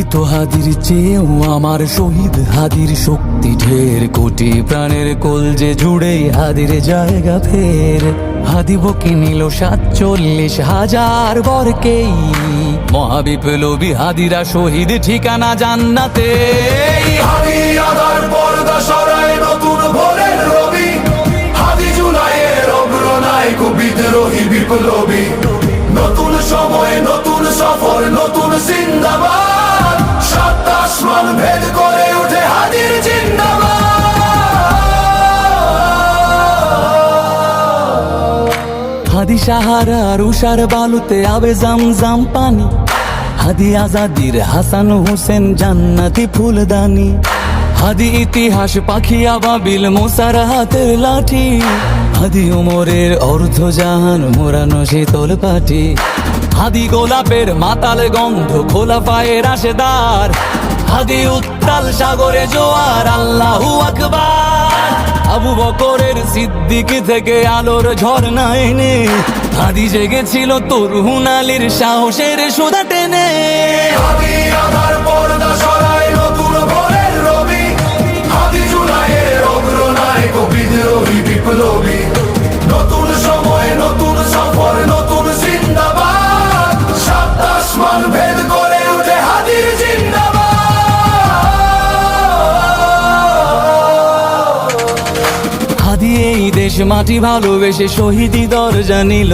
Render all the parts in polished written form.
মৃত হাদির চেয়েও আমার শহীদ হাদির শক্তি ঢের, কোটি প্রাণের কলজে জুড়ে হাদির জায়গা ফের। হাদি বকে নিল ৪৭,০০০ বরকেই, মহাবিপ্লবী হাদিরা শহীদ ঠিকানা জান্নাতে। হাদি আদার পর্দা সরায় নতুন ভোরের রবি, হাদি জুলাইয়ের অগ্রনায়ক বিদ্রোহী বিপ্লবী। নতুন সময় নতুন সফর নতুন জিন্দাবাদ, সাত আসমান ভেদ করে উঠে হাদির জিন্দাবাদ। হাদি সাহারার উষার বালুতে আবে জামজাম পানি, হাদি আজাদির হাসান হোসেন জান্নাতি ফুলদানি। হাদি ইতিহাস পাখি আবাবিল মুসার হাতের লাঠি, হাদি ওমরের অর্ধজাহান মোরানো শীতল পাটি। হাদি গোলাপের মাতাল গন্ধ খোলা পায়ের রাশেদার, হাদি উত্তাল সাগরে জোয়ার আল্লাহু আকবার। আবু বকরের সিদ্দিক থেকে আলোর ঝর্ণা এনে, হাদি জেগেছিল তরুণ আলীর সাহসের সুধা টেনে। হাদি আদার পর্দা সরায় নতুন ভোরের রবি, হাদি জুলাইয়ের অগ্রনায়ক বিদ্রোহী বিপ্লবী। নতুন সময় নতুন সফর নতুন জিন্দাবাদ, সাত আসমান ভেদ করে উঠে হাদির জিন্দাবাদ। হাদি এই দেশ মাটি ভালোবেসে শহীদি দরজা নিল,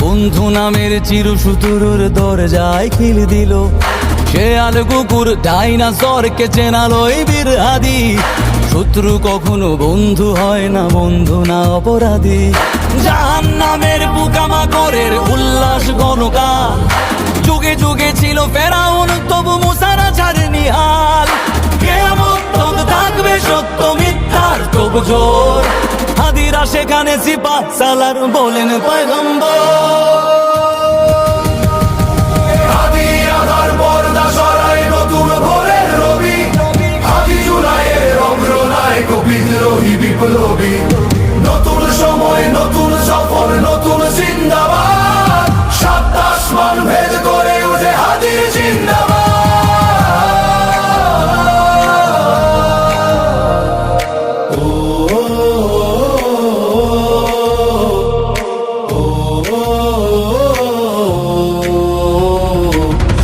বন্ধু নামের চিরসুতুরুর দরজায় খিল দিল। সে আল কুকুর ডাইনাসরকে চেনালো এই বীর হাদি, শত্রু কখনো বন্ধু হয় না, বন্ধু না অপরাধী। জাহান্নামের পোকামাকড়ের উল্লাস গণকাল, যুগে যুগে ছিল ফেরাউন তবু মুসারা ছাড়েনি হাল। কিয়ামত তক থাকবে সত্য মিথ্যার তবু জোর, হাদিরা সেখানে সিপাহ সালার বলেন পয়গম্বর। হাদি আদার পর্দা সরায় নতুন ভোরের রবি, হাদি জুলাইয়ের অগ্রনায়ক বিদ্রোহী বিপ্লবী। নতুন সময় নতুন সফর নতুন জিন্দাবাদ, সাত আসমান ভেদ করে উঠে হাদির জিন্দাবাদ।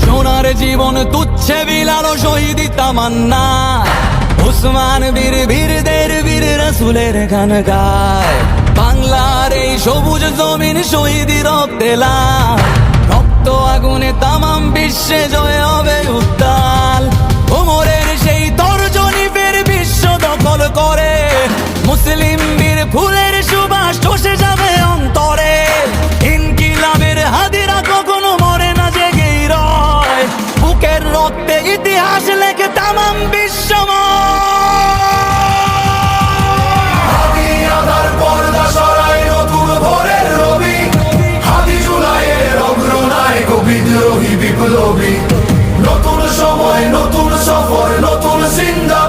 সোনার জীবন তুচ্ছে বিলালো শহীদি তামান্না, উসমান বীর বীরদের বীর রাসূলের গান গায়। বাংলার এই সবুজ জমিন শহীদি রক্তে লাল, রক্ত আগুনে তামাম বিশ্বে জয় হবে উত্তাল। ওমরের সেই তর্জনী ফের বিশ্ব দখল করে, মুসলিম বীর ফুলের সুবাস চষে যাবে অন্তরে। ইনকিলাবের হাদিরা কখনো মরে না, জেগেই রয়, বুকের রক্তে ইতিহাস লেখে তামাম বিশ্বময়। হাদি আদার পর্দা সরায় নতুন ভোরের রবি, হাদি জুলাইয়ের অগ্রনায়ক বিদ্রোহী বিপ্লবী। নতুন সময় নতুন সফর নতুন জিন্দাবাদ।